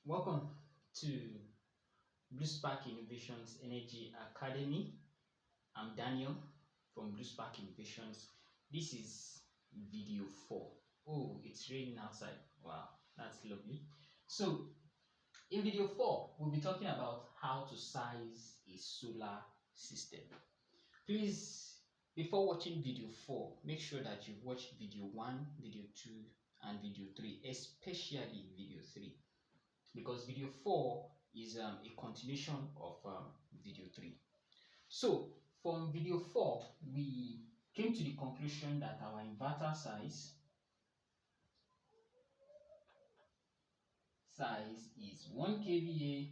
Welcome to Blue Spark Innovations Energy Academy. I'm Daniel from Blue Spark Innovations. This is video 4. Oh, it's raining outside. Wow, that's lovely. So, in video 4, we'll be talking about how to size a solar system. Please, before watching video 4, make sure that you've watched video 1, video 2, and video 3, especially video 3. Because video 4 is a continuation of video 3. So from video 4, we came to the conclusion that our inverter size is 1 kVA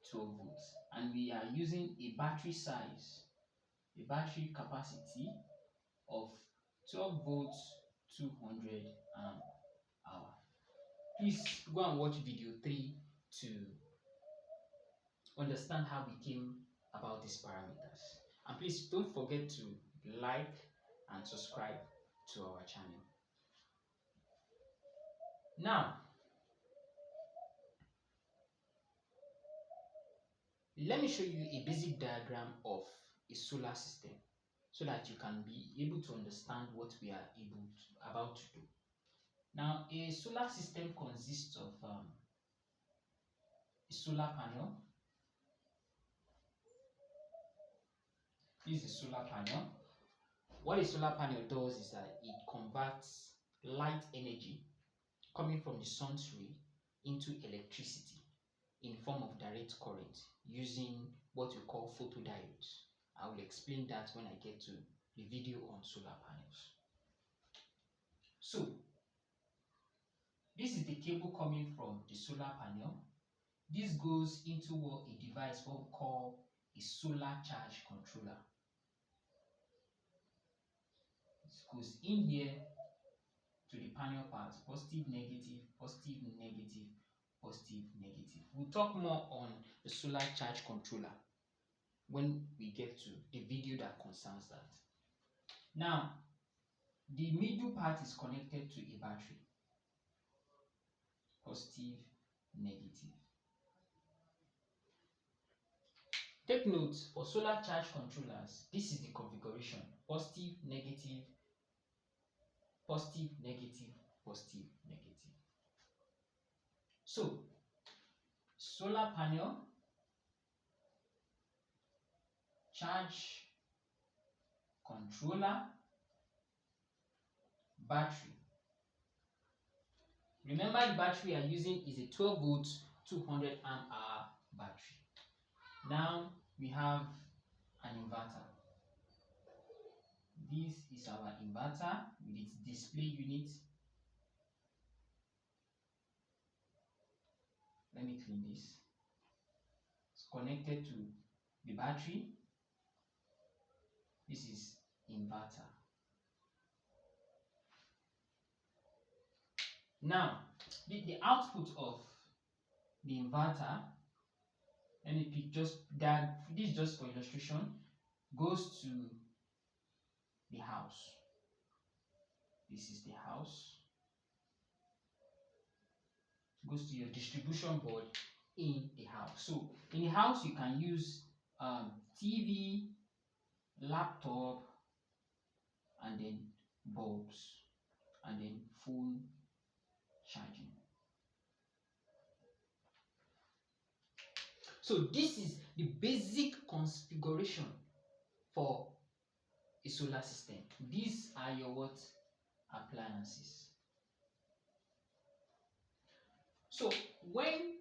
12 volts, and we are using a battery capacity of 12 volts 200 amp hour. Please go and watch video 3 to understand how we came about these parameters. And please don't forget to like and subscribe to our channel. Now, let me show you a basic diagram of a solar system so that you can be able to understand what we are about to do. Now, a solar system consists of a solar panel. This is a solar panel. What a solar panel does is that it converts light energy coming from the sun's ray into electricity in form of direct current using what we call photodiodes. I will explain that when I get to the video on solar panels. So, this is the cable coming from the solar panel. This goes into a device what we call a solar charge controller. It goes in here to the panel part, positive, negative, positive, negative, positive, negative. We'll talk more on the solar charge controller when we get to the video that concerns that. Now, the middle part is connected to a battery, positive, negative. Take note, for solar charge controllers, this is the configuration: positive, negative, positive, negative, positive, negative. So, solar panel, charge controller, battery. Remember, the battery we are using is a 12 volts 200 amp hour battery. Now we have an inverter. This is our inverter with its display unit. Let me clean this. It's connected to the battery. This is inverter. Now, the output of the inverter, let me pick just that, this is just for illustration, goes to the house. This is the house. It goes to your distribution board in the house. So in the house you can use TV, laptop, and then bulbs, and then phone charging. So this is the basic configuration for a solar system. These are your appliances. So when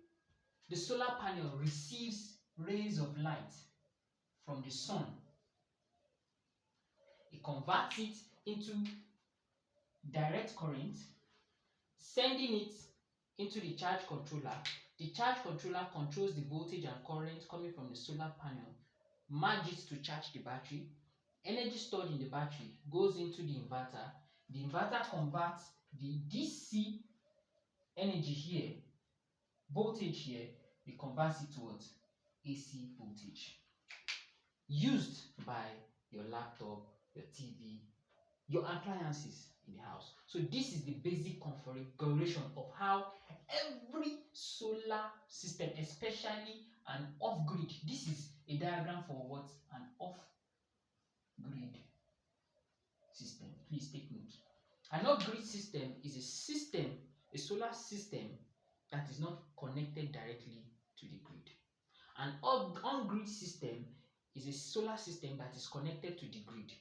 the solar panel receives rays of light from the sun, it converts it into direct current, sending it into the charge controller. The charge controller controls the voltage and current coming from the solar panel, merges to charge the battery. Energy stored in the battery goes into the inverter. The inverter converts the DC energy here, voltage here, it converts it towards AC voltage, used by your laptop, your TV, your appliances in the house. So this is the basic configuration of how every solar system, especially an off-grid. This is a diagram for what? An off-grid system. Please take note. An off-grid system is a system, a solar system that is not connected directly to the grid. An on-grid system is a solar system that is connected to the grid,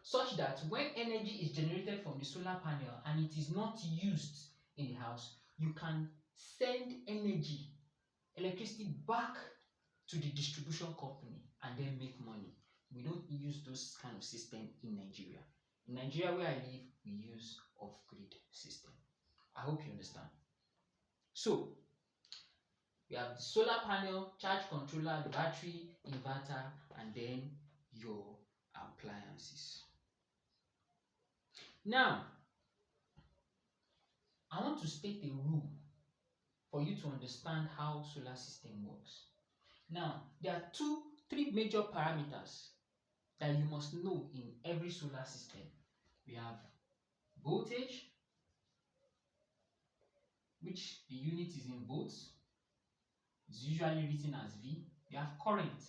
such that when energy is generated from the solar panel and it is not used in the house, you can send energy, electricity back to the distribution company and then make money. We don't use those kind of system in Nigeria. In Nigeria, where I live, we use off-grid system. I hope you understand. So, we have the solar panel, charge controller, the battery, inverter, and then your appliances. Now, I want to state a rule for you to understand how solar system works. Now, there are three major parameters that you must know in every solar system. We have voltage, which the unit is in volts. It's usually written as V. We have current.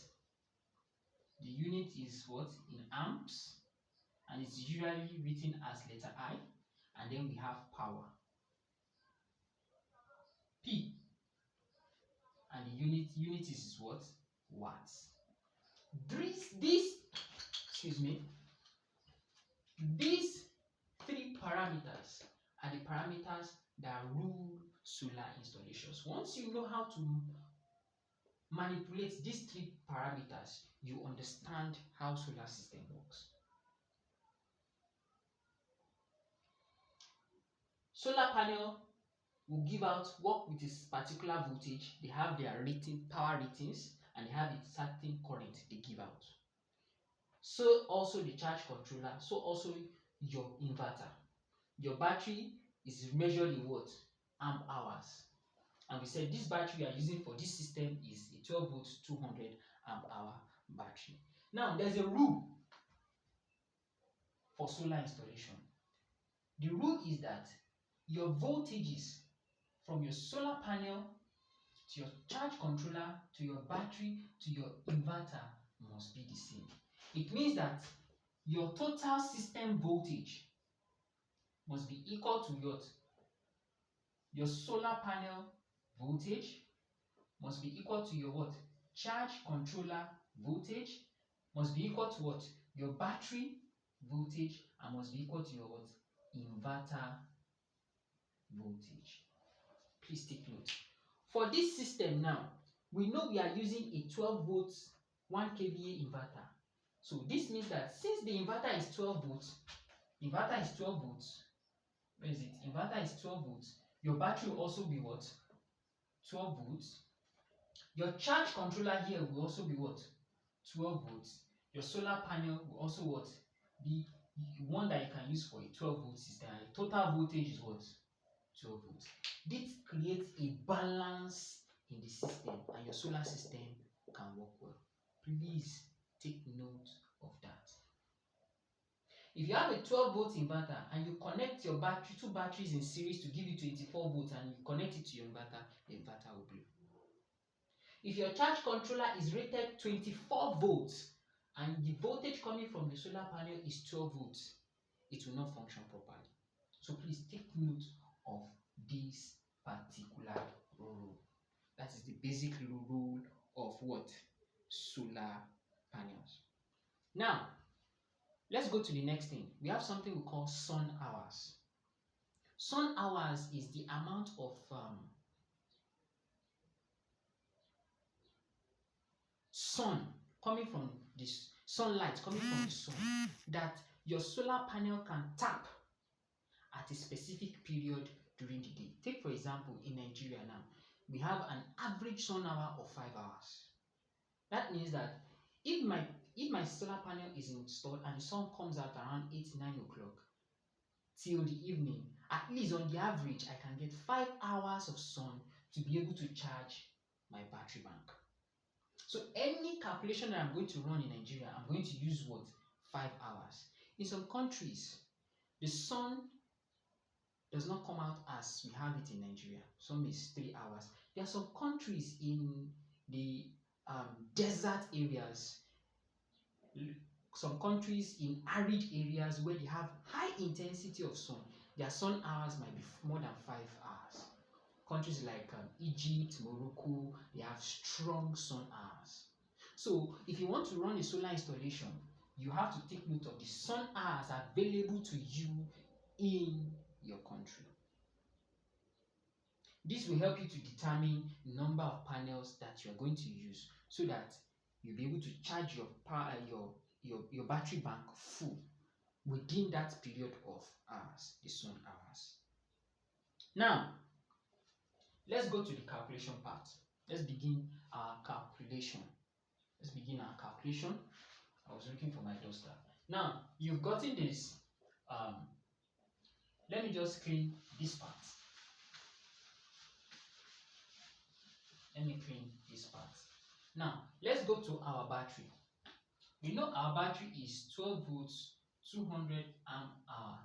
The unit is what? In amps. And it's usually written as letter I. And then we have power. P. And the unit is what? Watts. These three parameters are the parameters that rule solar installations. Once you know how to manipulate these three parameters, you understand how solar system works. Solar panel will work with this particular voltage. They have their power ratings, and they have a certain current they give out. So also the charge controller, so also your inverter. Your battery is measured in what? Amp hours. And we said this battery we are using for this system is a 12 volt 200 amp hour battery. Now there's a rule for solar installation. The rule is that your voltages from your solar panel to your charge controller to your battery to your inverter must be the same. It means that your total system voltage must be equal to what? Your solar panel voltage must be equal to your what? Charge controller voltage must be equal to what? Your battery voltage, and must be equal to your what? Inverter voltage. Please take note. For this system now, we know we are using a 12 volts 1 kVA inverter. So this means that since the inverter is 12 volts, where is it? Inverter is 12 volts. Your battery will also be what? 12 volts. Your charge controller here will also be what? 12 volts. Your solar panel will also what? Be one that you can use for a 12 volt system. And total voltage is what? 12 volts. This creates a balance in the system, and your solar system can work well. Please take note of that. If you have a 12 volt inverter and you connect your two batteries in series to give you 24 volts, and you connect it to your inverter, the inverter will blow. If your charge controller is rated 24 volts and the voltage coming from the solar panel is 12 volts, it will not function properly. So please take note of this particular rule. That is the basic rule of what? Solar panels. Now, let's go to the next thing. We have something we call sun hours. Sun hours is the amount of sun coming from this sunlight coming from the sun that your solar panel can tap at a specific period during the day. Take for example, in Nigeria now, we have an average sun hour of 5 hours. That means that if my solar panel is installed and the sun comes out around 8-9 o'clock till the evening, at least on the average, I can get 5 hours of sun to be able to charge my battery bank. So any calculation that I'm going to run in Nigeria, I'm going to use what? 5 hours. In some countries, the sun does not come out as we have it in Nigeria. Some is 3 hours. There are some countries in the desert areas, some countries in arid areas where they have high intensity of sun. Their sun hours might be more than 5 hours. Countries like Egypt, Morocco, they have strong sun hours. So if you want to run a solar installation, you have to take note of the sun hours available to you in your country. This will help you to determine the number of panels that you are going to use so that you'll be able to charge your power, your battery bank full within that period of hours, the sun hours. Now, let's go to the calculation part. Let's begin our calculation. I was looking for my duster. Now, you've gotten this. Let me just clean this part. Now, let's go to our battery. We know our battery is 12 volts, 200 amp hour.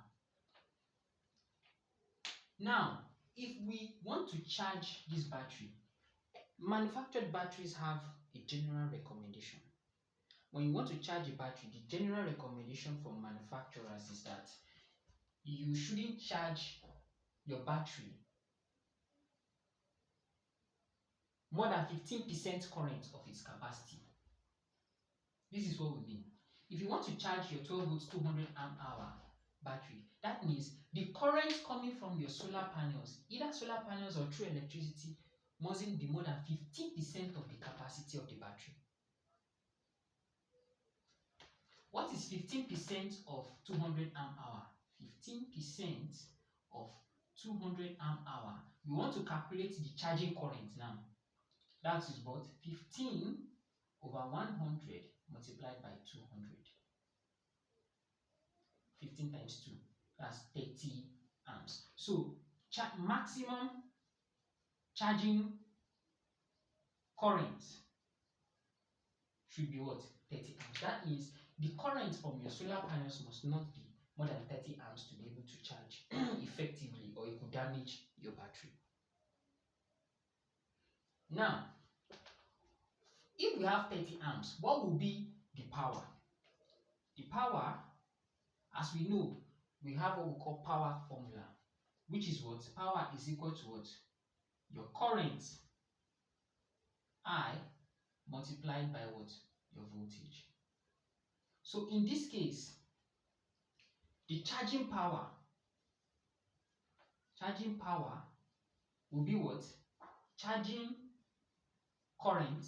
Now, if we want to charge this battery, manufactured batteries have a general recommendation. When you want to charge a battery, the general recommendation from manufacturers is that you shouldn't charge your battery more than 15% current of its capacity. This is what we mean. If you want to charge your 12 volts 200 amp hour battery, that means the current coming from your solar panels, either solar panels or through electricity, mustn't be more than 15% of the capacity of the battery. What is 15% of 200 amp hour? 15% of 200 amp hour. We want to calculate the charging current now. That is what? 15 over 100 multiplied by 200. 15 times 2, that's 30 amps. So maximum charging current should be what? 30 amps. That means the current from your solar panels must not be more than 30 amps to be able to charge effectively, or it could damage your battery. Now, if we have 30 amps, what will be the power? The power, as we know, we have what we call power formula, which is what? Power is equal to what? Your current, I, multiplied by what? Your voltage. So in this case, the charging power will be what? Charging current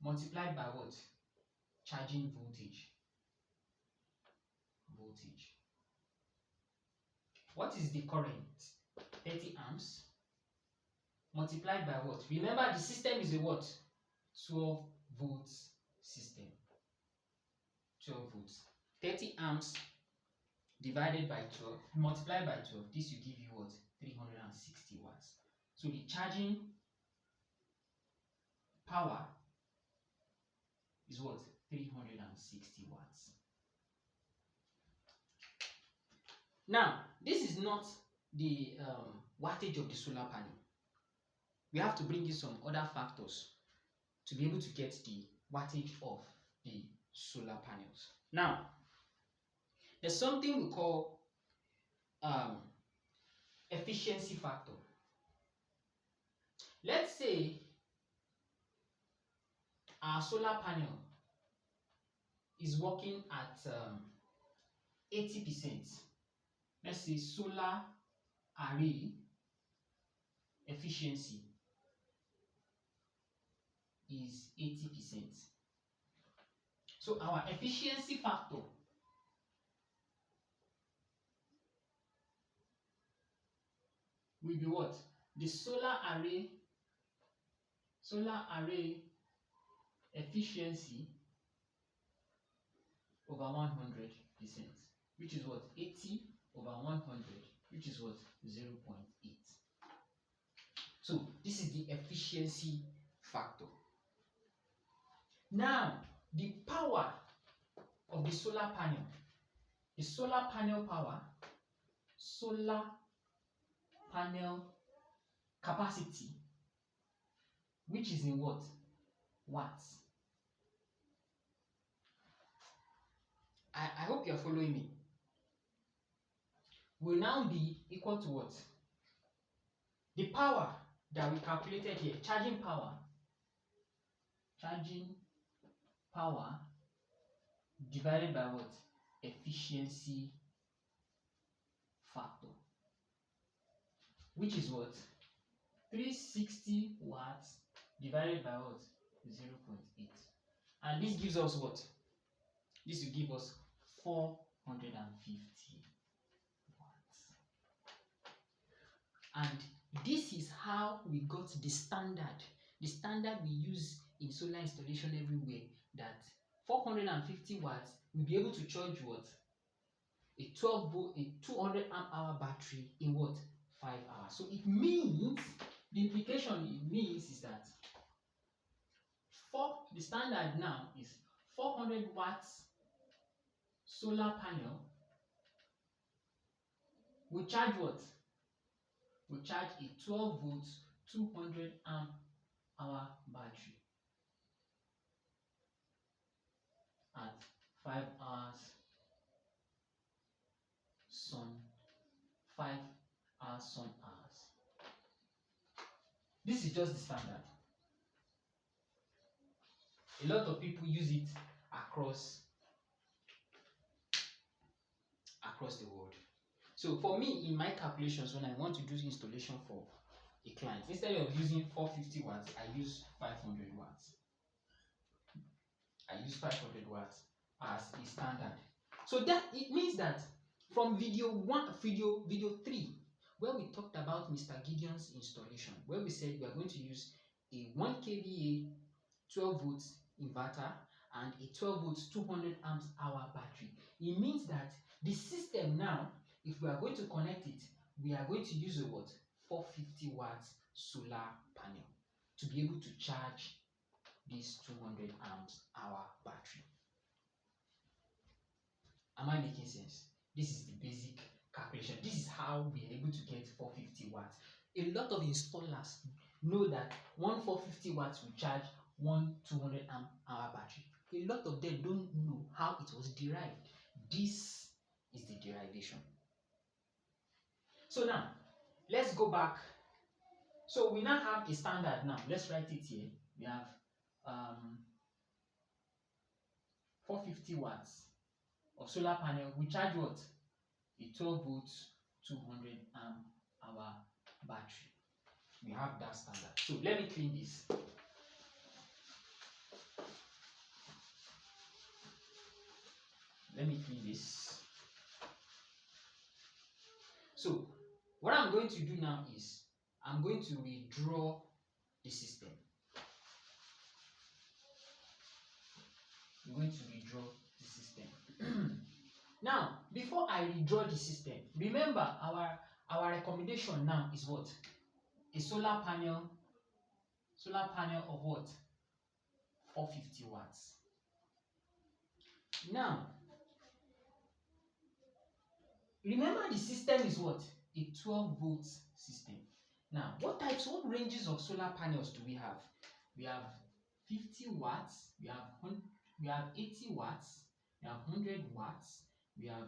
multiplied by what? Charging voltage. What is the current? 30 amps multiplied by what? Remember, the system is a what? 12 volts system. 12 volts. 30 amps divided by 12, multiplied by 12, this will give you what? 360 watts. So the charging power is what? 360 watts. Now, this is not the wattage of the solar panel. We have to bring in some other factors to be able to get the wattage of the solar panels. Now, there's something we call efficiency factor. Let's say our solar panel is working at 80%. Let's say solar array efficiency is 80%. So our efficiency factor will be what? The solar array efficiency over 100%, which is what? 80 over 100, which is what? 0.8. So this is the efficiency factor. Now, the power of the solar panel power solar panel capacity, which is in what? Watts. I hope you're following me. Will now be equal to what? The power that we calculated here, charging power divided by what? Efficiency factor, which is what? 360 watts divided by what? 0.8. And this gives us what? This will give us 450 watts. And this is how we got the standard we use in solar installation everywhere, that 450 watts will be able to charge what? A 12 volt, a 200 amp hour battery in what? 5 hours. So it means, the implication it means is that the standard now is 400 watts solar panel will charge what? Will charge a 12 volt 200 amp hour battery at 5 hours sun, 5 hours sun hours. This is just the standard. A lot of people use it across the world. So for me, in my calculations, when I want to do installation for a client, instead of using 450 watts, I use 500 watts. I use 500 watts as a standard. So that it means that from video 3, where we talked about Mr. Gideon's installation, where we said we are going to use a 1 kVA 12 volts inverter and a 12 volts 200 amps hour battery. It means that the system now, if we are going to connect it, we are going to use a what? 450 watts solar panel to be able to charge this 200 amps hour battery. Am I making sense? This is the basic calculation. This is how we are able to get 450 watts. A lot of installers know that one 450 watts will charge one 200 amp hour battery. A lot of them don't know how it was derived. This is the derivation. So now, let's go back. So we now have a standard now. Let's write it here. We have 450 watts of solar panel. We charge what? A 12 volts 200 amp hour battery. We have that standard. So let me clean this. Let me clean this. So what I'm going to do now is I'm going to redraw the system. I'm going to redraw the system. Now, before I redraw the system, remember our recommendation now is what? A solar panel of what? 450 watts. Now, remember the system is what? A 12 volts system. Now, what ranges of solar panels do we have? We have 50 watts, we have 80 watts, we have 100 watts, we have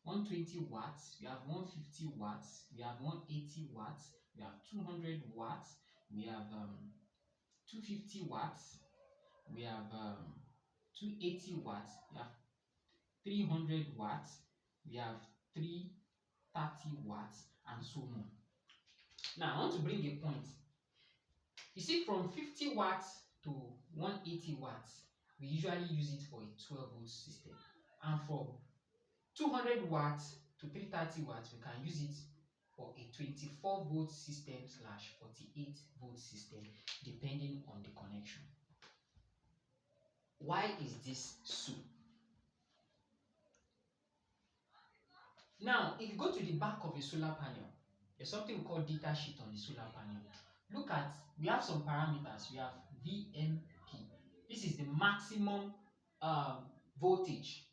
120 watts, we have 150 watts, we have 180 watts, we have 200 watts, we have 250 watts, we have 280 watts, we have 300 watts, we have 330 watts, and so on. Now, I want to bring a point. You see, from 50 watts to 180 watts, we usually use it for a 12 volt system. And from 200 watts to 330 watts, we can use it for a 24 volt system / 48 volt system, depending on the connection. Why is this so? Now, if you go to the back of a solar panel, there's something we call data sheet on the solar panel. Look at, we have some parameters. We have VMP. This is the maximum voltage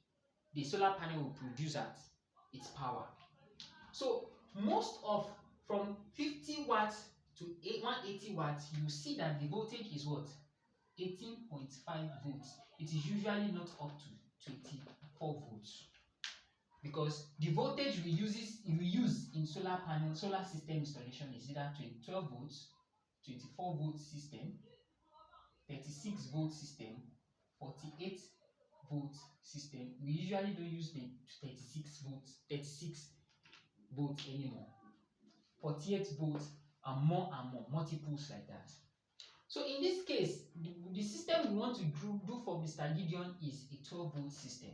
the solar panel will produce at its power. So most of from 50 watts to 180 watts, you see that the voltage is what? 18.5 volts. It is usually not up to 24 volts because the voltage we use in solar system installation is either 12 volts, 24 volt system, 36 volt system, 48 volt system. We usually don't use the 36 volts anymore. 48 volts and more, multiples like that. So in this case, the system we want to do for Mr. Gideon is a 12 volt system.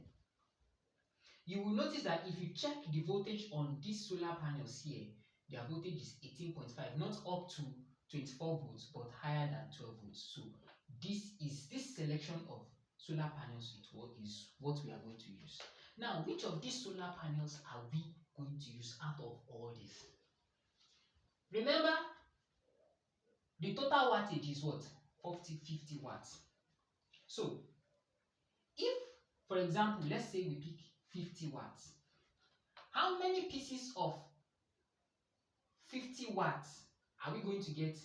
You will notice that if you check the voltage on these solar panels here, their voltage is 18.5, not up to 24 volts, but higher than 12 volts. So this selection of solar panels is what we are going to use. Now, which of these solar panels are we going to use out of all this? Remember, the total wattage is what? 50 watts. So, if, for example, let's say we pick 50 watts, how many pieces of 50 watts are we going to get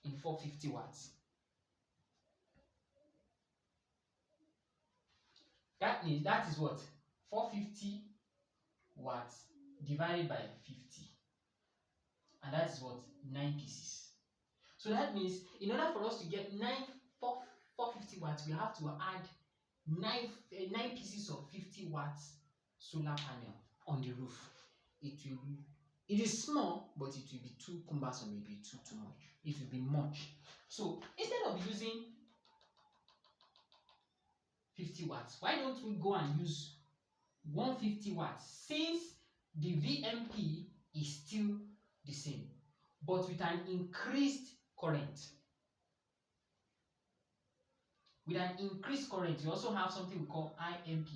in 450 watts? That means that is what? 450 watts divided by 50. And that is what? 9 pieces. So that means in order for us to get 450 watts, we have to add 9 pieces of 50 watts solar panel on the roof. It is small, but it will be too cumbersome, it will be too much. It will be much. So instead of using 50 watts, why don't we go and use 150 watts, since the VMP is still the same, but with an increased current. With an increased current, you also have something we call IMP.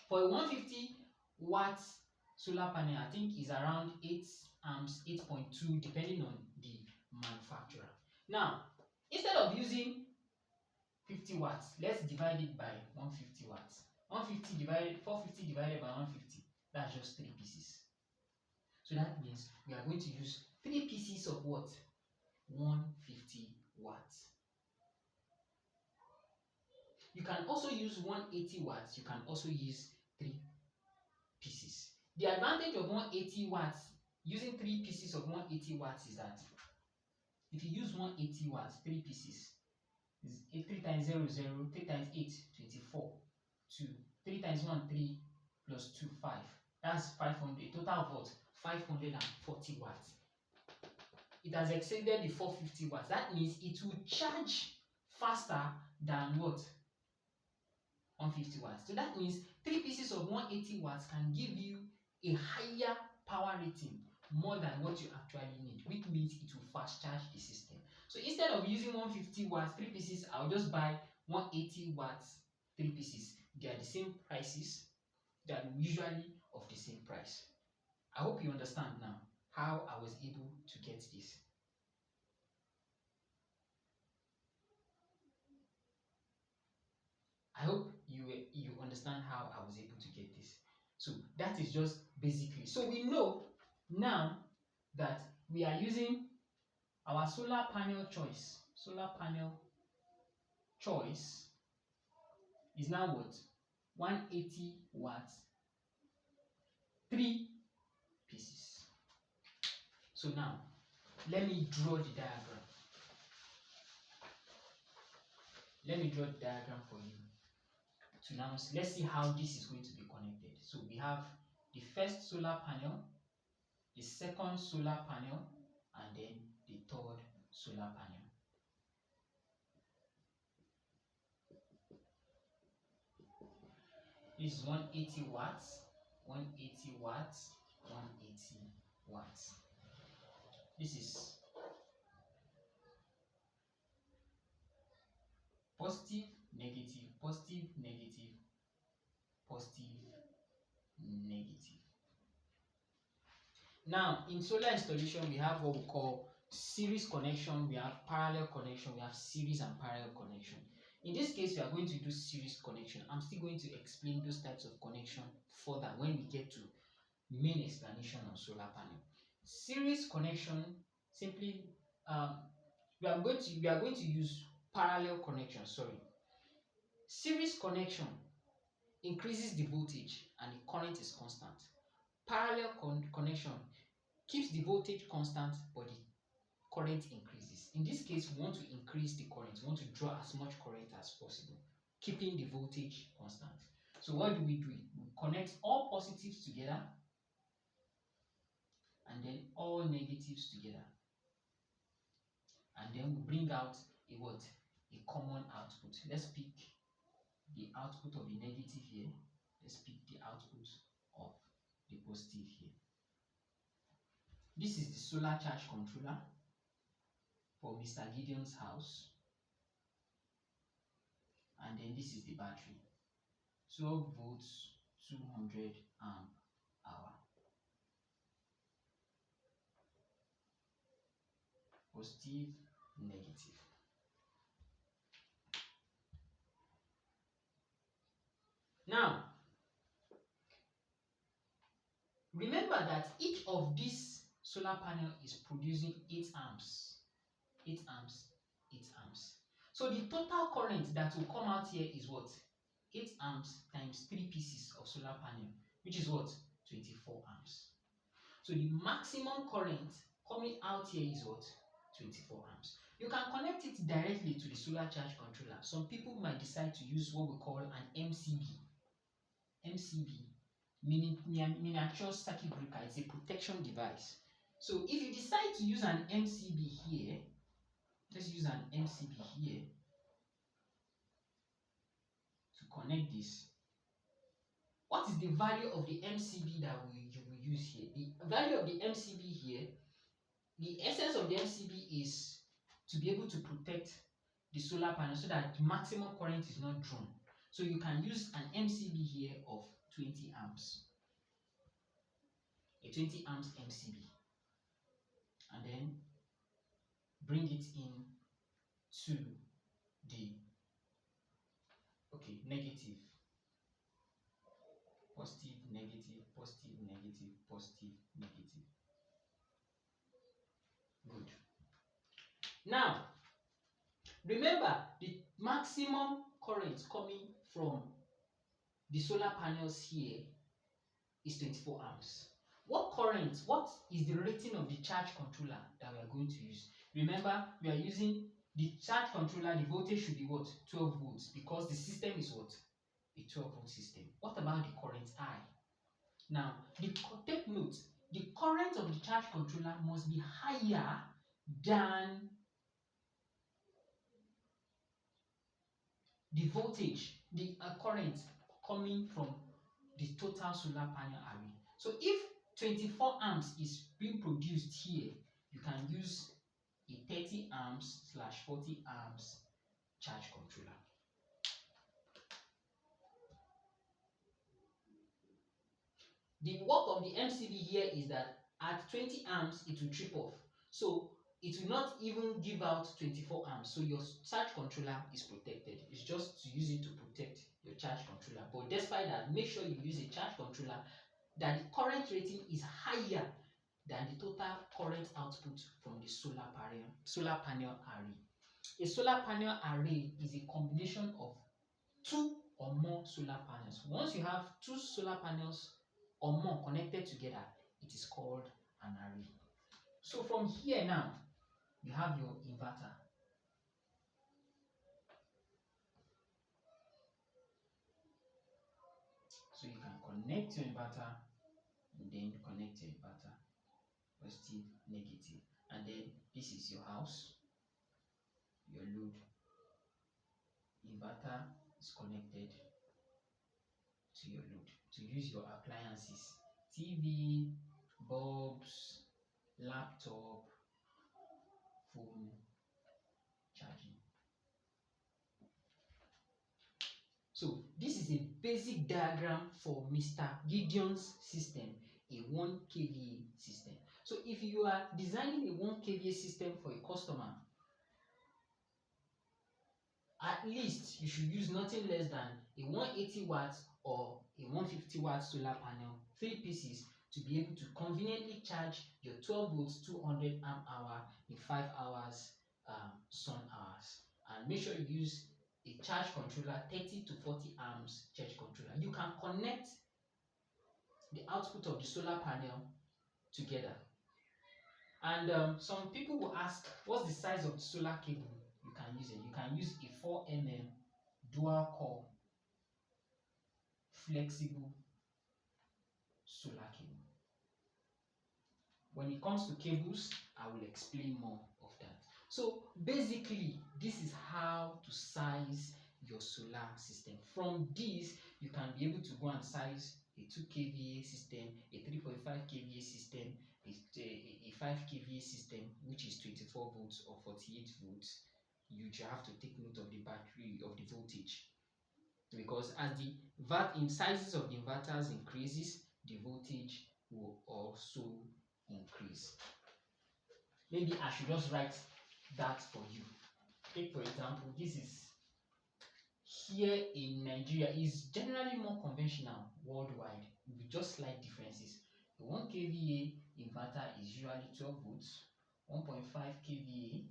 For a 150 watts solar panel, I think is around 8 amps, 8.2, depending on the manufacturer. Now, instead of using 50 watts, let's divide it by 150 watts. 450 divided by 150, that's just 3 pieces. So that means we are going to use 3 pieces of what? 150 watts. You can also use 180 watts. You can also use 3 pieces. The advantage of 180 watts, using 3 pieces of 180 watts, is that if you use 180 watts, 3 pieces, is 3 times 0, 0, 3 times 8, 24, 2, 3 times 1, 3, plus 2, 5. That's 500, total of what? 540 watts. It has exceeded the 450 watts. That means it will charge faster than what? 150 watts. So that means 3 pieces of 180 watts can give you a higher power rating, more than what you actually need, which means it will fast charge the system. So instead of using 150 watts 3 pieces, I'll just buy 180 watts 3 pieces. They are the same prices. They are usually of the same price. I hope you understand now how I was able to get this. I hope you understand how I was able to get this. So that is just basically. So we know now that we are using our solar panel choice. Solar panel choice is now what? 180 watts, 3 pieces. So now let me draw the diagram. Let me draw the diagram for you. So now let's see how this is going to be connected. So we have the first solar panel, the second solar panel, and then the third solar panel. This is 180 watts, 180 watts, 180 watts. This is positive, negative, positive, negative, positive, negative. Now, in solar installation, we have what we call series connection, we have parallel connection, we have series and parallel connection. In this case, we are going to do series connection. I'm still going to explain those types of connection further when we get to main explanation on solar panel. Series connection simply we are going to use parallel connection. Sorry, series connection increases the voltage and the current is constant. Parallel connection keeps the voltage constant but the current increases. In this case, we want to increase the current. We want to draw as much current as possible, keeping the voltage constant. So what do? We connect all positives together and then all negatives together. And then we bring out a what? A common output. Let's pick the output of the negative here. Let's pick the output of the positive here. This is the solar charge controller for Mr. Gideon's house. And then this is the battery. 12 volts, 200 amp hour. Positive, negative. Now, remember that each of these solar panel is producing 8 amps. 8 amps, 8 amps. So the total current that will come out here is what? 8 amps times 3 pieces of solar panel, which is what? 24 amps. So the maximum current coming out here is what? 24 amps. You can connect it directly to the solar charge controller. Some people might decide to use what we call an MCB. MCB, meaning miniature circuit breaker. It's a protection device. So if you decide to use an MCB here, let's use an MCB here to connect this. What is the value of the MCB that you will use here? The value of the MCB here, the essence of the MCB is to be able to protect the solar panel so that maximum current is not drawn. So you can use an MCB here of 20 amps. A 20 amps MCB. And then bring it in to the negative. Positive, negative, positive, negative, positive, negative. Good. Now, remember the maximum current coming from the solar panels here is 24 amps. What is the rating of the charge controller that we are going to use? Remember, we are using the charge controller, the voltage should be what? 12 volts, because the system is what? A 12 volt system. What about the current I? Now, take note, the current of the charge controller must be higher than the voltage, the current coming from the total solar panel array. So if 24 amps is being produced here, you can use a 30 amps / 40 amps charge controller. The work of the MCB here is that at 20 amps it will trip off. So it will not even give out 24 amps. So your charge controller is protected. It's just to use it to protect your charge controller. But despite that, make sure you use a charge controller that the current rating is higher than the total current output from the solar panel array. A solar panel array is a combination of 2 or more solar panels. Once you have 2 solar panels or more connected together, it is called an array. So from here now, you have your inverter. So you can connect your inverter and then connect your inverter, positive, negative. And then this is your house, your load. Inverter is connected to your load to use your appliances, TV, bulbs, laptop, phone charging. So this is a basic diagram for Mr. Gideon's system, a 1 kVA system. So if you are designing a 1 kVA system for a customer, at least you should use nothing less than a 180 watts or a 150 watt solar panel, 3 pieces, to be able to conveniently charge your 12 volts 200 amp hour in 5 hours sun hours. And make sure you use a charge controller, 30 to 40 amps charge controller. You can connect the output of the solar panel together. And some people will ask, what's the size of the solar cable you can use? You can use a 4 mm dual core flexible solar cable. When it comes to cables, I will explain more of that. So basically, this is how to size your solar system. From this, you can be able to go and size a 2 kVA system, a 3.5 kVA system, a 5 kVA system, which is 24 volts or 48 volts. You just have to take note of the battery, of the voltage. Because as the in sizes of the inverters increases, the voltage will also increase. Maybe I should just write that for you. Take for example, this is here in Nigeria is generally more conventional worldwide with just slight differences. The 1 kVA inverter is usually 12 volts, 1.5 kVA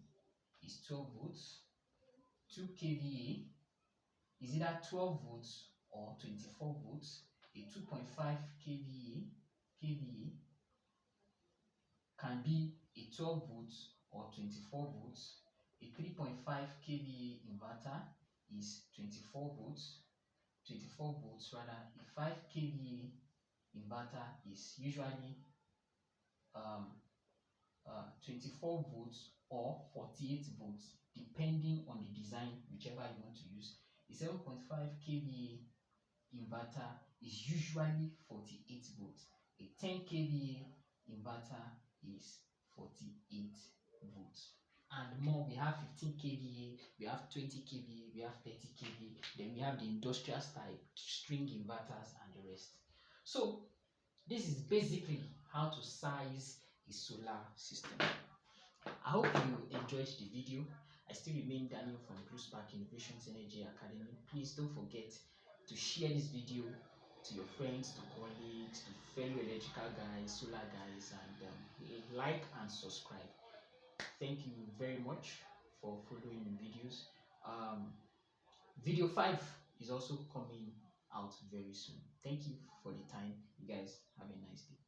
is 12 volts, 2 kVA is either 12 volts or 24 volts. A 2.5 kVA can be a 12 volts or 24 volts. A 3.5 kVA inverter is 24 volts, rather. A 5 kVA inverter is usually 24 volts or 48 volts, depending on the design, whichever you want to use. A 7.5 kVA inverter is usually 48 volts. A 10 kVA inverter is 48 volts. And more, we have 15 kVA, we have 20 kVA, we have 30 kVA, then we have the industrial style string inverters and the rest. So this is basically how to size a solar system. I hope you enjoyed the video. I still remain Daniel from Spark Innovations Energy Academy. Please don't forget to share this video to your friends, to colleagues, to fellow electrical guys, solar guys, and like and subscribe. Thank you very much for following the videos. Video 5 is also coming out very soon. Thank you for the time. You guys have a nice day.